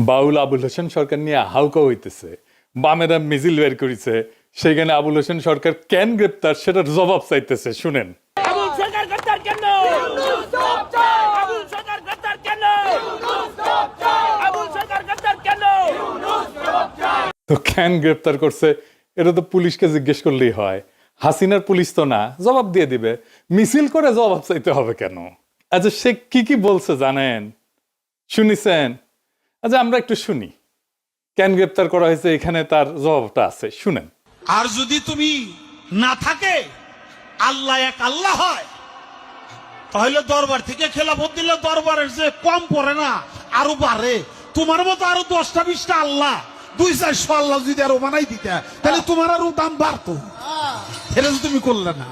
বাউল আবুল হোসেন সরকার নিয়ে হাউকা হইতেছে, বামেরা মিছিল বের করেছে, সেখানে আবুল হোসেন সরকার কেন গ্রেপ্তার সেটার জবাব চাইতেছে। শুনেন। আবুল সরকার গ্রেপ্তার কেন? আবুল সরকার গ্রেপ্তার কেন? আবুল সরকার গ্রেপ্তার কেন? তো কেন গ্রেপ্তার করছে এটা তো পুলিশকে জিজ্ঞেস করলেই হয়। হাসিনার পুলিশ তো না, জবাব দিয়ে দিবে। মিছিল করে জবাব চাইতে হবে কেন? আচ্ছা, সে কি বলছে জানেন? শুনিছেন? আচ্ছা, আমরা একটু শুনি কেন গ্রেপ্তার করা হয়েছে, এখানে তার জবাবটা আছে, শুনেন। আর যদি তুমি না থাকে, আল্লাহ এক আল্লাহ হয়, তাহলে দরবার থেকে খেলাফত দিলে দরবারের যে কম পড়ে না, আরো বাড়ে। তোমার মতো আরো 10টা 20টা আল্লাহ, 200-400 আল্লাহ যদি আরো বানাই দিতে, তাহলে তোমার আরো দাম বাড়তো। এটা তো তুমি করলে না।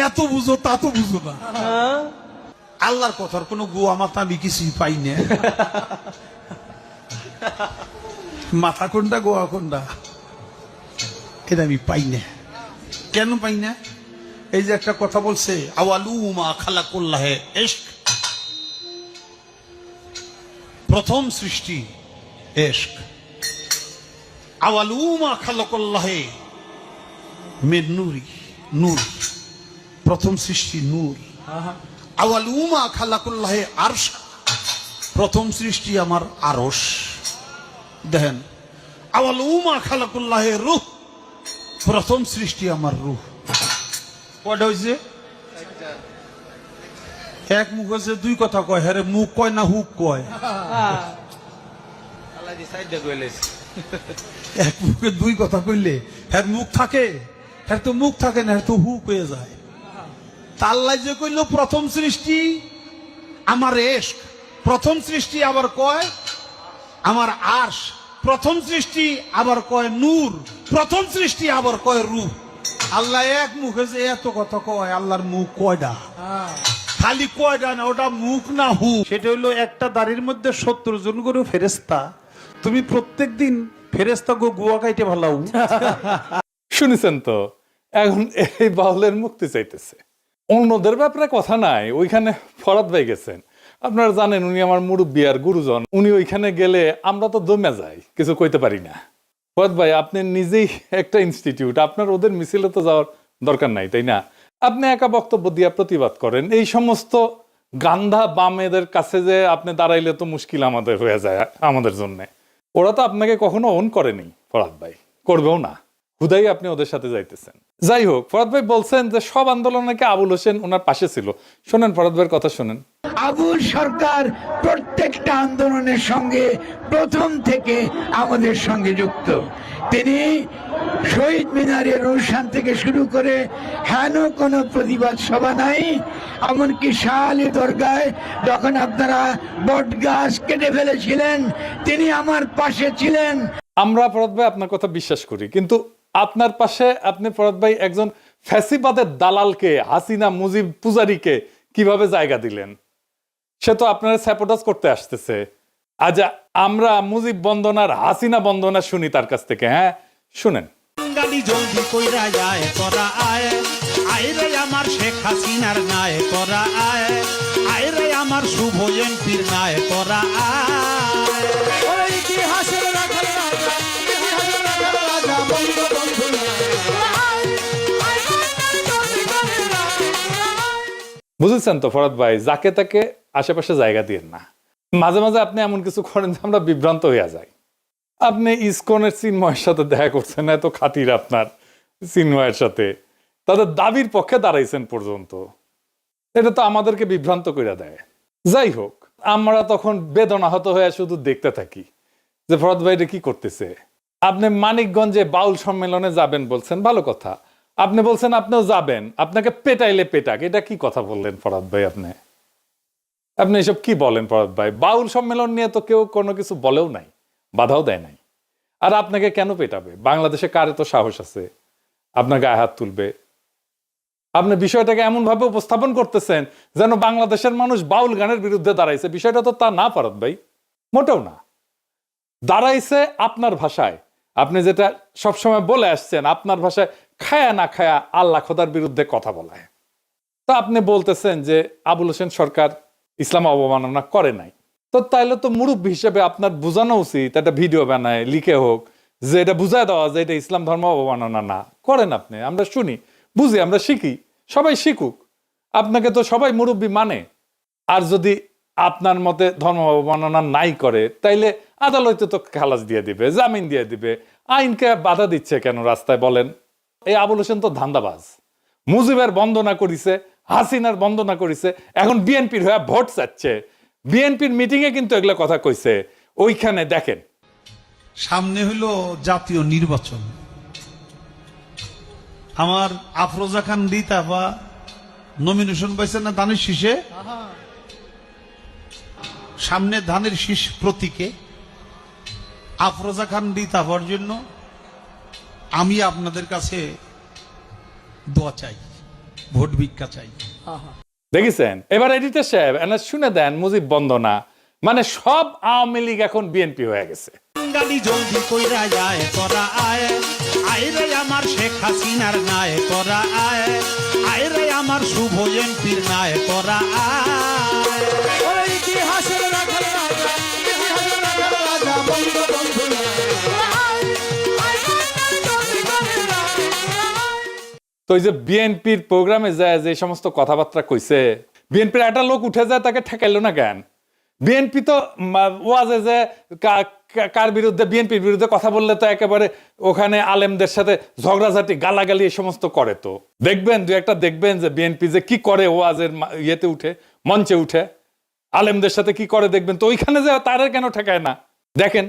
এত বুঝো তা তো বুঝো না। আল্লাহর কথার কোনো গোয়া মাথা আমি কিছুই পাই না। মাথা কোনটা গোয়া কোনটা এটা আমি পাই না। কেন পাই না? এই যে একটা কথা বলছে, আওয়ালুমা খালাকুল্লাহে ইশক, প্রথম সৃষ্টি ইশক। আওয়ালুমা খালাকুল্লাহে মিন নূরি, নূর, প্রথম সৃষ্টি নূর। আওয়ালুমা খালাকুল্লাহে আরশ, প্রথম সৃষ্টি আমার আরশ। দেখেন, আওয়ালুমা খালাকুল্লাহে রূহ, প্রথম সৃষ্টি আমার রূহ। কয়টা হয়েছে? এক মুখ হয়েছে, দুই কথা কয়। হ্যাঁ, মুখ কয় না হুক কয়? এক মুখে দুই কথা কইলে হ্যাঁ মুখ থাকে, হ্যাঁ তো মুখ থাকে না, হ্যাঁ তো হুক হয়ে যায়। তাল্লাই যে কইল প্রথম সৃষ্টি আমার ইশক, প্রথম সৃষ্টি আবার কয় আমার আরশ, প্রথম সৃষ্টি আবার কয় নূর, প্রথম সৃষ্টি আবার কয় রূহ। আল্লাহ এক মুখে যে এত কথা কয়, আল্লাহর মুখ কয়টা? খালি কয়টা না, ওটা মুখ না হু। সেটা হইলো একটা দাড়ির মধ্যে 70 জন করে ফেরেস্তা। তুমি প্রত্যেকদিন ফেরেস্তা গো গুয়া কাইটে ভালাও। শুনেছেন তো? এখন এই বাউলের মুক্তি চাইতেছে, অন্যদের ব্যাপারে কথা নাই। ওইখানে ফরাদ ভাই গেছেন, আপনারা জানেন উনি আমার মুরব্বী আর গুরুজন। উনি ওইখানে গেলে আমরা তো দমে যাই, কিছু কইতে পারি না। ফরাদ ভাই, আপনি নিজেই একটা ইনস্টিটিউট, আপনার ওদের মিছিলে তো যাওয়ার দরকার নাই, তাই না? আপনি একা বক্তব্য দিয়ে প্রতিবাদ করেন। এই সমস্ত গান্ধা বামেদের কাছে যে আপনি দাঁড়াইলে তো মুশকিল আমাদের হয়ে যায়, আমাদের জন্য। ওরা তো আপনাকে কখনো অন করেনি ফরাদ ভাই, করবেও না। হুদাই আপনি ওদের সাথে যাইতেছেন। যাই হোক, ফরাদ ভাই বলছেন যে সব আন্দোলন নাকি আবুল হোসেন ওনার পাশে ছিল। শোনেন ফরাদ ভাইয়ের কথা শোনেন। আবুল সরকার প্রত্যেকটা আন্দোলনের সঙ্গে প্রথম থেকে আমাদের সঙ্গে যুক্ত। তিনি শহীদ মিনারের অনুষ্ঠান থেকে শুরু করে হেন কোনো প্রতিবাদ সভা নাই, এমনকি শাহ আলী দরগায় যখন আপনারা বট গাছ কেটে ফেলেছিলেন, তিনি আমার পাশে ছিলেন। আমরা ফরাদ ভাই আপনার কথা বিশ্বাস করি, কিন্তু আপনার পাশে আপনি ফরাদ ভাই একজন ফ্যাসিবাদের দালালকে, হাসিনা মুজিব পূজারীকে কিভাবে জায়গা দিলেন? সে তো আপনারা স্যাপোটাস করতে আসতেছে। আজ আমরা মুজিব বন্দনার হাসিনা বন্দনা শুনি তার কাছ থেকে। হ্যাঁ, শুনেন। গালি জলদি কইরা যায় তোরা আয়, আয় রে আমার শেখ হাসিনার নাই তোরা আয়, আয় রে আমার শুভ এমপির নাই তোরা আয়। ওই ইতিহাসের রাখাল রাজা, ইতিহাসের রাখাল রাজা বঙ্গবন্ধু। বুঝেছেন তো ফরাদ ভাই, যাকে তাকে আশেপাশে জায়গা দিয়েন না। মাঝে মাঝে আপনি এমন কিছু করেন যে আমরা বিভ্রান্ত হইয়া যাই। আপনি ইসকনের চিন্ময়ের সাথে দেখা করছেন, এত খাতির আপনার চিন্ময়ের সাথে, তাদের দাবির পক্ষে দাঁড়াইছেন পর্যন্ত। এটা তো আমাদেরকে বিভ্রান্ত করে দেয়। যাই হোক, আমরা তখন বেদনাহত হয়ে শুধু দেখতে থাকি যে ফরাদ ভাই এটা কি করতেছে। আপনি মানিকগঞ্জে বাউল সম্মেলনে যাবেন বলছেন, ভালো কথা। আপনি বলছেন আপনিও যাবেন, আপনাকে পেটাইলে পেটাক, এটা কি কথা বললেন ফরাদ ভাই? আপনি এসব কি বলেন ফরাদ ভাই? বাউল সম্মেলন নিয়ে তো কেউ কোনো কিছু বলেও নাই, বাধাও দেয় নাই। আর আপনাকে কেন পেটাবে? বাংলাদেশে কার তো সাহস আছে আপনার গায়ে হাত তুলবে? আপনি বিষয়টাকে এমন ভাবে উপস্থাপন করতেছেন যেন বাংলাদেশের মানুষ বাউল গানের বিরুদ্ধে দাঁড়াইছে। বিষয়টা তো তা না ফরাদ ভাই, মোটেও না। দাঁড়াইছে আপনার ভাষায়, আপনি যেটা সবসময় বলে আসছেন, আপনার ভাষায় খায়া না খায়া আল্লাহ খোদার বিরুদ্ধে কথা বলায়। তা আপনি বলতেছেন যে আবুল হোসেন সরকার ইসলাম অবমাননা করে নাই। তো তাইলে তো মুরব্বী হিসেবে আপনার বোঝানো উচিত, একটা ভিডিও বানায় লিখে হোক, যে এটা বুঝায় দেওয়া যে এটা ইসলাম ধর্ম অবমাননা না করেন আপনি, আমরা শুনি বুঝি, আমরা শিখি, সবাই শিখুক। আপনাকে তো সবাই মুরব্বী মানে। আর যদি আপনার মতে ধর্ম অবমাননা নাই করে, তাইলে আদালতে তো খালাস দিয়ে দিবে, জামিন দিয়ে দিবে। আইনকে বাধা দিচ্ছে কেন রাস্তায় বলেন? এই আবুল হোসেন তো ধান্দাবাজ। মুজিবের বন্দনা করিছে, হাসিনার বন্দনা করিছে, এখন বিএনপির হয়ে ভোট চাচ্ছে। বিএনপির মিটিং এ কিন্তু এগুলো কথা কইছে। ওইখানে দেখেন, সামনে হইল জাতীয় নির্বাচন। আমার আফরোজা খান রিতাফা নমিনেশন পাইছে না ধানের শীষে। সামনে ধানের শীষ প্রতীকে আফরোজা খান রিতাফার জন্য আমি আপনাদের কাছে দোয়া চাই, ভোট ভিক্ষা চাই। দেখেছেন? এবার এডিটর সাহেব এনা শুনে দেন মুজিব বন্দনা। মানে সব আওয়ামী লীগ এখন বিএনপি হয়ে গেছে। গালি জলদি কইরা যায় তোরা আয়, আয় রে আমার শেখ হাসিনার নায় তোরা আয়, আয় রে আমার শুভ এমপির নায় তোরা আয়। ওরে ইতিহাসের রাখাল রাজা, ইতিহাসের রাখাল রাজা বঙ্গবন্ধু আয়, আয় জলদি কইরা আয়। তো এই যে বিএনপির প্রোগ্রামে যায় যে সমস্ত কথাবার্তা কইছে, বিএনপির একটা লোক উঠে যায়, তাকে ঠেকাইলো না কেন? বিএনপি তো ওয়াজে যে কার বিরুদ্ধে, বিএনপির বিরুদ্ধে কথা বললে তো একেবারে ওখানে আলেমদের সাথে ঝগড়াঝাটি গালাগালি এই সমস্ত করে। তো দেখবেন, দু একটা দেখবেন যে বিএনপি যে কি করে ওয়াজের ইয়েতে উঠে, মঞ্চে উঠে আলেমদের সাথে কি করে দেখবেন। তো ওইখানে যে তারা কেন ঠেকায় না দেখেন।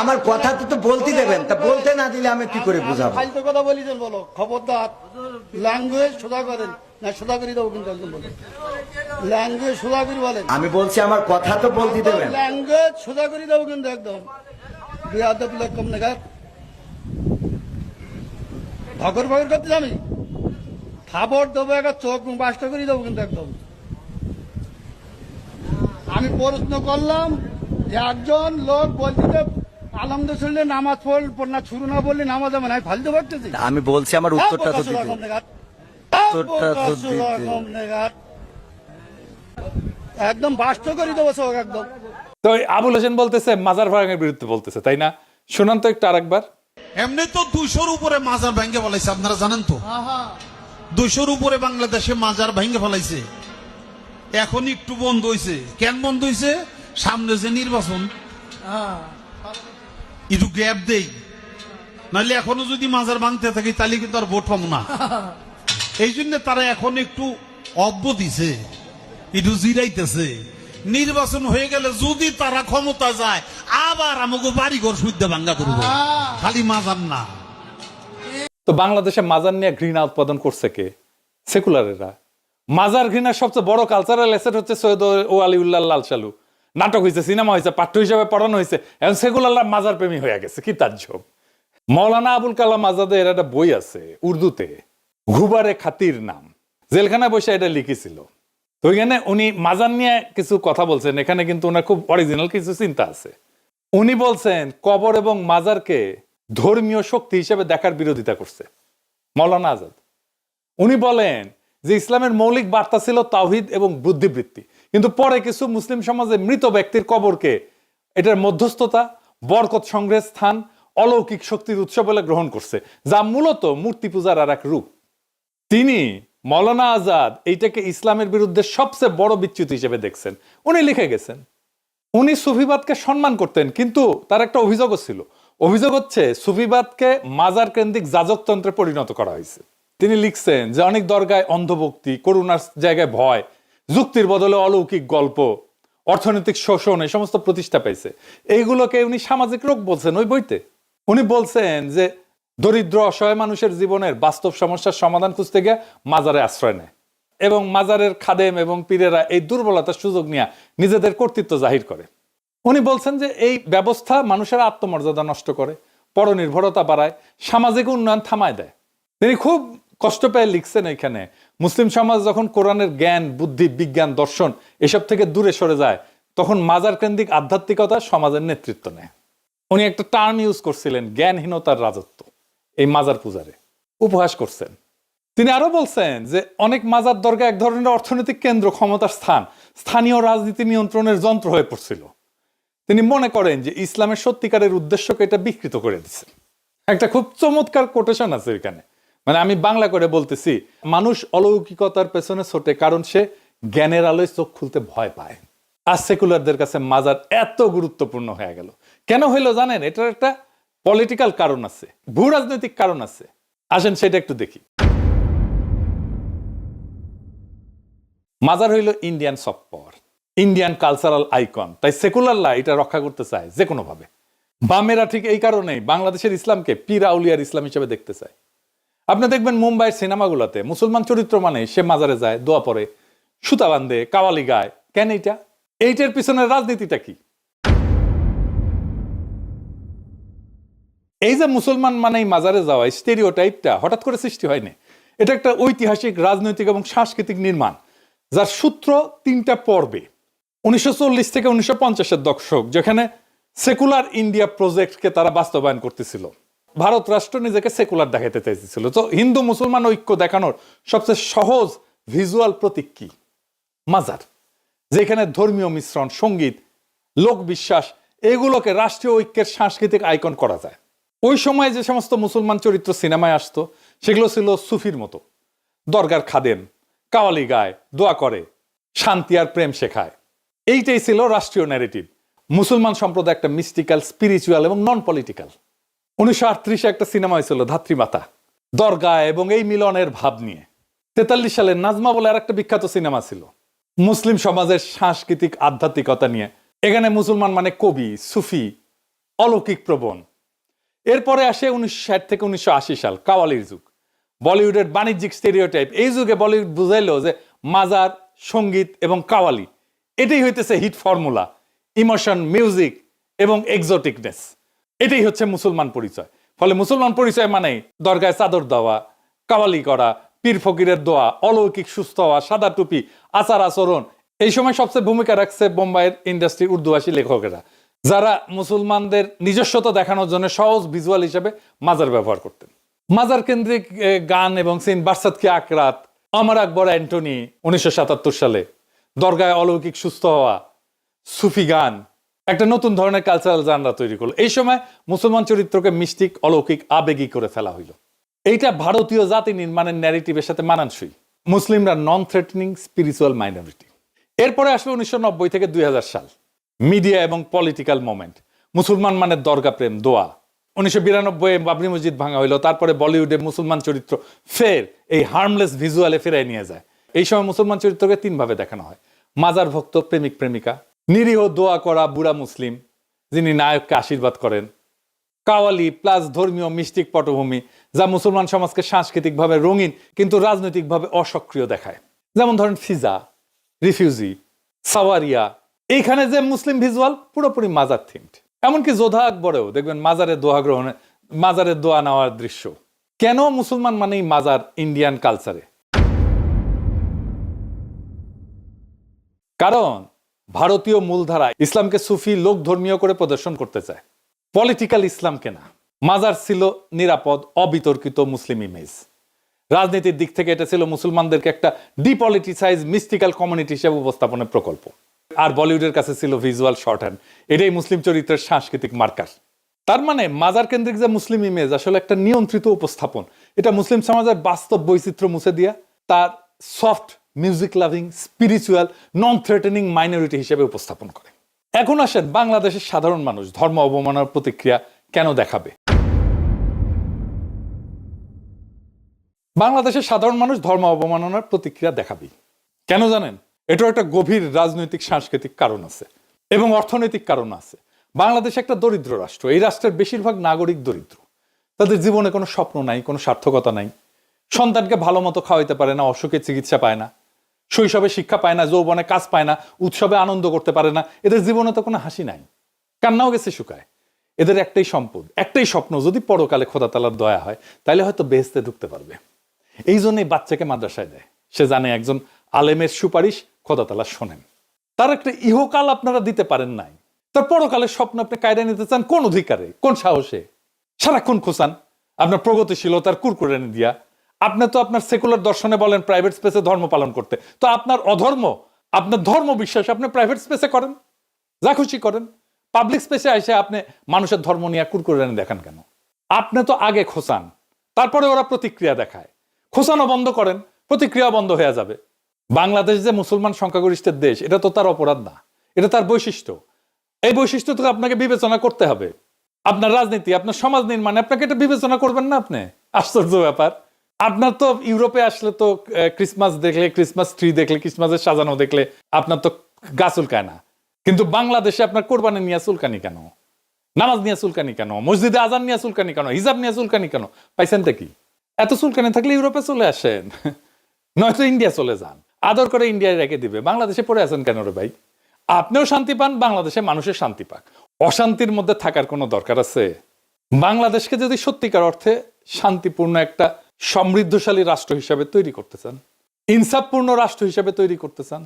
আমার কথা তো বলতে দেবেন, তা বলতে না দিলে আমি কি করে বুঝাবো? ফালতু কথা বলি দেন, বলো খবরদার। ল্যাঙ্গুয়েজ সোজা করেন না, সোজা করে দেবো কিন্তু একদম বলেন। ল্যাঙ্গুয়েজ সোজা করে বলেন। আমি বলছি আমার কথা তো বলতে দেবেন। ল্যাঙ্গুয়েজ সোজা করে দেবো কিন্তু একদম। বিয়াদব লোক কম নাগাদ ভগর ভগর করতে জানি, খাবার দেবো একটা চোখ বাসটা করে দেবো কিন্তু একদম। আমি প্রশ্ন করলাম যে একজন লোক বলছে আলহামদুলিল্লাহ নামাজ পড় না, শুরু না বললে নামাজ হবে না, আমি ফালতু ভাবতেছি। আমি বলছি আমার উত্তরটা তো দিতে। উত্তরটা তো দিতে। একদম বাস্ত করে দেবো সব একদম। তো আবুল হোসেন বলতেছে মাজার ভাঙের বিরুদ্ধে বলতেছে, তাই না? শুনান তো একটু আরেকবার। এমনি তো 200-র উপরে মাজার ভেঙে ফেলাইছে, আপনারা জানেন তো। 200-র উপরে বাংলাদেশে মাজার ভেঙে ফেলাইছে। এখন একটু বন্ধ হয়েছে। কেন বন্ধ হয়েছে? সামনে যে নির্বাচন, একটু গ্যাপ দেই, নাহলে এখনো যদি মাজার ভাঙতে থাকি তাহলে কিন্তু আর ভোট পাবো না। এই জন্য তারা এখন একটু অব্য দিছে, একটু জিরাইতেছে। নির্বাচন হয়ে গেলে যদি তারা ক্ষমতা যায়, আবার আমাকে বাড়িঘর শুদ্ধ ভাঙ্গা করবো, খালি মাজার না। তো বাংলাদেশে মাজার নিয়ে ঘৃণা উৎপাদন করছে কে? সেকুলারেরা। মাজার ঘৃণার সবচেয়ে বড় কালচারাল অ্যাসেট হচ্ছে সৈয়দ ও আলিউল্লাহ লাল সালু। নাটক হয়েছে, সিনেমা হয়েছে, পাঠ্য হিসাবে পড়ানো হয়েছে, এখন সেকুলাররা মাজার প্রেমী হয়ে গেছে। কি তাজ্জব! মৌলানা আবুল কালাম আজাদের একটা বই আছে উর্দুতে, ঘুবারে খাতির নাম, জেলখানায় বসে এটা লিখেছিল। তো ওইখানে উনি মাজার নিয়ে কিছু কথা বলছেন। এখানে কিন্তু ওনার খুব অরিজিনাল কিছু চিন্তা আছে। উনি বলছেন কবর এবং মাজারকে ধর্মীয় শক্তি হিসেবে দেখার বিরোধিতা করছে মৌলানা আজাদ। উনি বলেন যে ইসলামের মৌলিক বার্তা ছিল তাওহীদ এবং বুদ্ধিবৃত্তি, কিন্তু পরে কিছু মুসলিম সমাজে মৃত ব্যক্তির কবরকে এটার মধ্যস্থতা, বরকত সংগ্রহের স্থান, অলৌকিক শক্তির উৎস বলে গ্রহণ করছে, যা মূলত মূর্তি পূজার আর এক রূপ। তিনি মৌলানা আজাদ এইটাকে ইসলামের বিরুদ্ধে সবচেয়ে বড় বিচ্যুতি হিসেবে দেখছেন। উনি লিখে গেছেন উনি সুফিবাদকে সম্মান করতেন, কিন্তু তার একটা অভিযোগও ছিল। অভিযোগ হচ্ছে সুফিবাদকে মাজার কেন্দ্রিক যাজকতন্ত্রে পরিণত করা হয়েছে। তিনি লিখছেন যে অনেক দরগায় অন্ধভক্তি, করুণার জায়গায় ভয়, যুক্তির বদলে অলৌকিক গল্প, অর্থনৈতিক শোষণ, এই সমস্ত প্রতিষ্ঠা পাইছে। এইগুলোকে উনি সামাজিক রোগ বলছেন ওই বইতে। উনি বলছেন যে দরিদ্র অসহায় মানুষের জীবনের বাস্তব সমস্যার সমাধান খুঁজতে গিয়ে মাজারে আশ্রয় নেয়, এবং মাজারের খাদেম এবং পীরেরা এই দুর্বলতার সুযোগ নিয়ে নিজেদের কর্তৃত্ব জাহির করে। উনি বলছেন যে এই ব্যবস্থা মানুষের আত্মমর্যাদা নষ্ট করে, পরনির্ভরতা বাড়ায়, সামাজিক উন্নয়ন থামায় দেয়। তিনি খুব কষ্ট পেয়ে লিখছেন এখানে, মুসলিম সমাজ যখন কোরআনের জ্ঞান, বুদ্ধি, বিজ্ঞান, দর্শন এসব থেকে দূরে সরে যায়, তখন মাজার কেন্দ্রিক আধ্যাত্মিকতা সমাজের নেতৃত্ব নেয়। উনি একটা টার্ম ইউজ করছিলেন, জ্ঞানহীনতার রাজত্ব, এই মাজার পূজারে উপহাস করছেন। তিনি আরো বলছেন যে অনেক মাজার দরগা এক ধরনের অর্থনৈতিক কেন্দ্র, ক্ষমতার স্থান, স্থানীয় রাজনীতি নিয়ন্ত্রণের যন্ত্র হয়ে পড়ছিল। তিনি মনে করেন যে ইসলামের সত্যিকারের উদ্দেশ্যকে এটা বিকৃত করে দিচ্ছে। একটা খুব চমৎকার কোটেশন আছে এখানে, মানে আমি বাংলা করে বলতেছি, মানুষ অলৌকিকতার পেছনে ছোটে কারণ সে জ্ঞানের আলোয় চোখ খুলতে ভয় পায়। আর সেকুলারদের কাছে মাজার এত গুরুত্বপূর্ণ হয়ে গেল। কেন হইলো জানেন? এটার একটা পলিটিক্যাল কারণ আছে, ভূ রাজনৈতিক কারণ আছে। আসেন সেটা একটু দেখি। মাজার হইল Indian soft power, Indian cultural icon. তাই সেকুলাররা এটা রক্ষা করতে চায় যে কোনো ভাবে। বামেরা ঠিক এই কারণেই বাংলাদেশের ইসলামকে পীর আউলিয়ার ইসলাম হিসেবে দেখতে চায়। আপনি দেখবেন মুম্বাইয়ের সিনেমাগুলোতে মুসলমান চরিত্র মানে সে মাজারে যায়, দোয়া পড়ে, সুতা বান্ধে, কাওয়ালি গায়। কেন এইটার পিছনের রাজনীতিটা কি? এই যে মুসলমান মানেই মাজারে যাওয়া স্টেরিওটাইপটা হঠাৎ করে সৃষ্টি হয়নি। এটা একটা ঐতিহাসিক, রাজনৈতিক এবং সাংস্কৃতিক নির্মাণ, যার সূত্র 3টা পর্বে। 1940 থেকে 1950-এর দশক, যেখানে সেকুলার ইন্ডিয়া প্রজেক্টকে তারা বাস্তবায়ন করতেছিল। ভারত রাষ্ট্র নিজেকে সেকুলার দেখাতে চাইছিল। তো হিন্দু মুসলমান ঐক্য দেখানোর সবচেয়ে সহজ ভিজুয়াল প্রতীক কি? মাজার। যেখানে ধর্মীয় মিশ্রণ, সঙ্গীত, লোকবিশ্বাস এগুলোকে রাষ্ট্রীয় ঐক্যের সাংস্কৃতিক আইকন করা যায়। ওই সময় যে সমস্ত মুসলমান চরিত্র সিনেমায় আসতো সেগুলো ছিল সুফির মতো, দরগার খাদেম, কাওয়ালি গায়, দোয়া করে, শান্তি আর প্রেম শেখায়। এইটাই ছিল রাষ্ট্রীয় ন্যারেটিভ। মুসলমান সম্প্রদায় একটা মিস্টিক্যাল, স্পিরিচুয়াল এবং নন পলিটিক্যাল। 1938-এ একটা সিনেমা হয়েছিল ধাত্রীমাতা, দরগা এবং এই মিলনের ভাব নিয়ে। 43 সালে নাজমা বলে আর একটা বিখ্যাত সিনেমা ছিল মুসলিম সমাজের সাংস্কৃতিক আধ্যাত্মিকতা নিয়ে। এখানে মুসলমান মানে কবি, সুফি, অলৌকিক প্রবণ। এরপরে আসে 1960 থেকে 1980 সাল, কাওয়ালির যুগ, বলিউডের বাণিজ্যিক স্টেরিওটাইপ। এই যুগে বলিউড বুঝাইলো যে মাজার, সঙ্গীত এবং কাওয়ালি এটাই হইতেছে হিট ফর্মুলা। ইমোশন, মিউজিক এবং এক্সোটিকনেস, এটাই হচ্ছে মুসলমান পরিচয়। ফলে মুসলমান পরিচয় মানে দরগায় চাদর দেওয়া, কাওয়ালি করা, পীর ফকিরের দোয়া, অলৌকিক সুস্থ হওয়া, সাদা টুপি, আচার আচরণ। এই সময় সবচেয়ে ভূমিকা রাখছে বোম্বাইয়ের ইন্ডাস্ট্রি উর্দুভাষী লেখকেরা, যারা মুসলমানদের নিজস্বতা দেখানোর জন্য সহজ ভিজুয়াল হিসেবে মাজার ব্যবহার করতেন। মাজার কেন্দ্রিক গান এবং সিন, বারসাত কি আকরাত, আমার আকবর অ্যান্টনি 1977 সালে, দরগায় অলৌকিক সুস্থ হওয়া, সুফি গান একটা নতুন ধরনের কালচারাল জানরা তৈরি করলো। এই সময় মুসলমান চরিত্রকে মিস্টিক, অলৌকিক, আবেগী করে ফেলা হইল। এইটা ভারতীয় জাতি নির্মাণের ন্যারেটিভের সাথে মানানসই। মুসলিমরা নন থ্রেটনিং স্পিরিচুয়াল মাইনরিটি। এরপরে আসবে 1990 থেকে 2000 সাল, মিডিয়া এবং পলিটিক্যাল মোমেন্ট। মুসলমান মানে দরগা প্রেম, দোয়া। 1992-এ বাবরি মসজিদ ভাঙা হইলো। তারপরে বলিউডে মুসলমান চরিত্র ফের এই হার্মলেস ভিজুয়ালে ফেরাই নিয়ে যায়। এই সময় মুসলমান চরিত্রকে 3 ভাবে দেখানো হয়: মাজার ভক্ত, প্রেমিক প্রেমিকা, নিরীহ দোয়া করা বুড়া মুসলিম যিনি নায়ককে আশীর্বাদ করেন, কাওয়ালি প্লাস ধর্মীয় মিস্টিক পটভূমি, যা মুসলমান সমাজকে সাংস্কৃতিকভাবে রঙিন কিন্তু রাজনৈতিকভাবে অসক্রিয় দেখায়। যেমন ধরেন ফিজা, রিফিউজি, সাওয়ারিয়া। এইখানে যে মুসলিম ভিজুয়াল পুরোপুরি মাজার থিমড। এমনকি যোধা আকবরেও দেখবেন মাজারের দোয়া গ্রহণে, মাজারের দোয়া নেওয়ার দৃশ্য। কেন মুসলমান মানেই মাজার ইন্ডিয়ান কালচারে? কারণ ভারতীয় মূলধারা ইসলামকে সুফি, লোক ধর্মীয় করে প্রদর্শন করতে চায়, পলিটিক্যাল ইসলামকে না। মাজার ছিল নিরাপদ, অবিতর্কিত মুসলিম ইমেজ। রাজনীতির দিক থেকে এটা ছিল মুসলমানদেরকে একটা ডিপলিটিসাইজ, মিস্টিক্যাল কমিউনিটি হিসেবে উপস্থাপনের প্রকল্প। আর বলিউডের কাছে ছিল ভিজুয়াল শর্ট হ্যান্ড। এটাই মুসলিম চরিত্রের সাংস্কৃতিক মার্কার। তার মানে মাজার কেন্দ্রিক যে মুসলিম ইমেজ আসলে একটা নিয়ন্ত্রিত উপস্থাপন। এটা মুসলিম সমাজের বাস্তব বৈচিত্র্য মুছে দিয়া তার সফট, মিউজিক লাভিং, স্পিরিচুয়াল, নন থ্রেটেনিং মাইনরিটি হিসেবে উপস্থাপন করে। এখন আসেন বাংলাদেশের সাধারণ মানুষ ধর্ম অবমাননার প্রতিক্রিয়া কেন দেখাবে? বাংলাদেশের সাধারণ মানুষ ধর্ম অবমাননার প্রতিক্রিয়া দেখাবেই। কেন জানেন? এটার একটা গভীর রাজনৈতিক, সাংস্কৃতিক কারণ আছে এবং অর্থনৈতিক কারণ আছে। বাংলাদেশ একটা দরিদ্র রাষ্ট্র। এই রাষ্ট্রের বেশিরভাগ নাগরিক দরিদ্র। তাদের জীবনে কোনো স্বপ্ন নাই, কোনো সার্থকতা নাই। সন্তানকে ভালো মতো খাওয়াইতে পারে না, অসুখে চিকিৎসা পায় না, শৈশবে শিক্ষা পায় না, যৌবনে কাজ পায় না, উৎসবে আনন্দ করতে পারে না। এদের জীবনে তো কোনো হাসি নাই, কান্নাও গেছে শুকায়। এদের একটাই সম্পদ, একটাই স্বপ্ন, যদি পরকালে খোদা তাআলার দয়া হয় তাহলে হয়তো বেহেশতে ঢুকতে পারবে। এই জন্যই বাচ্চাকে মাদ্রাসায় দেয়। সে জানে একজন আলেমের সুপারিশ খোদা তাআলা শোনেন। তার একটা ইহকাল আপনারা দিতে পারেন নাই, তার পরকালের স্বপ্ন আপনি কায়দা নিতে চান কোন অধিকারে, কোন সাহসে? সারাক্ষণ খোঁচান আপনার প্রগতিশীলতার কুরকুরানি দিয়া, আপনি তো আপনার সেকুলার দর্শনে বলেন প্রাইভেট স্পেসে ধর্ম পালন করতে, তো আপনার অধর্ম, আপনার ধর্ম বিশ্বাস আপনি প্রাইভেট স্পেসে করেন, যা খুশি করেন। পাবলিক স্পেসে এসে আপনি মানুষের ধর্ম নিয়ে কুরকুরে দেখান কেন? আপনি তো আগে খোঁচান, তারপরে ওরা প্রতিক্রিয়া দেখায়। খোঁচানো বন্ধ করেন, প্রতিক্রিয়া বন্ধ হয়ে যাবে। বাংলাদেশ যে মুসলমান সংখ্যাগরিষ্ঠের দেশ, এটা তো তার অপরাধ না, এটা তার বৈশিষ্ট্য। এই বৈশিষ্ট্য তো আপনাকে বিবেচনা করতে হবে। আপনার রাজনীতি, আপনার সমাজ নির্মাণে আপনাকে এটা বিবেচনা করবেন না আপনি? আশ্চর্য ব্যাপার। আপনার তো ইউরোপে আসলে তো ক্রিসমাস দেখলে, ক্রিসমাস ট্রি দেখলে, ক্রিসমাসের সাজানো দেখলে আপনার তো গা চুলকায় না, কিন্তু বাংলাদেশে আপনার কোরবানি নিয়ে চুলকানি কেন? নামাজ নিয়ে চুলকানি কেন? মসজিদে আজান নিয়ে চুলকানি কেন? হিজাব নিয়ে চুলকানি কেন? পাইছেনটা কি? এত চুলকানি থাকলে ইউরোপে চলে আসেন, নয়তো ইন্ডিয়া চলে যান, আদর করে ইন্ডিয়ায় রেখে দিবে। বাংলাদেশে পড়ে আছেন কেন রে ভাই? আপনিও শান্তি পান, বাংলাদেশে মানুষের শান্তি পাক। অশান্তির মধ্যে থাকার কোনো দরকার আছে? বাংলাদেশকে যদি সত্যিকার অর্থে শান্তিপূর্ণ একটা সমৃদ্ধশালী রাষ্ট্র হিসাবে তৈরি করতে চান, ইনসাফপূর্ণ রাষ্ট্র হিসাবে তৈরি করতে চান,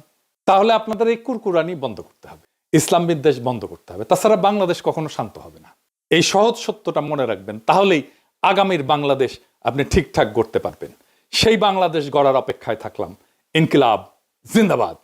তাহলে আপনাদের এই কুরকুরানি বন্ধ করতে হবে, ইসলাম বিদ্বেষ বন্ধ করতে হবে। তাছাড়া বাংলাদেশ কখনো শান্ত হবে না। এই সহজ সত্যটা মনে রাখবেন, তাহলেই আগামীর বাংলাদেশ আপনি ঠিকঠাক গড়তে পারবেন। সেই বাংলাদেশ গড়ার অপেক্ষায় থাকলাম। ইনকিলাব জিন্দাবাদ।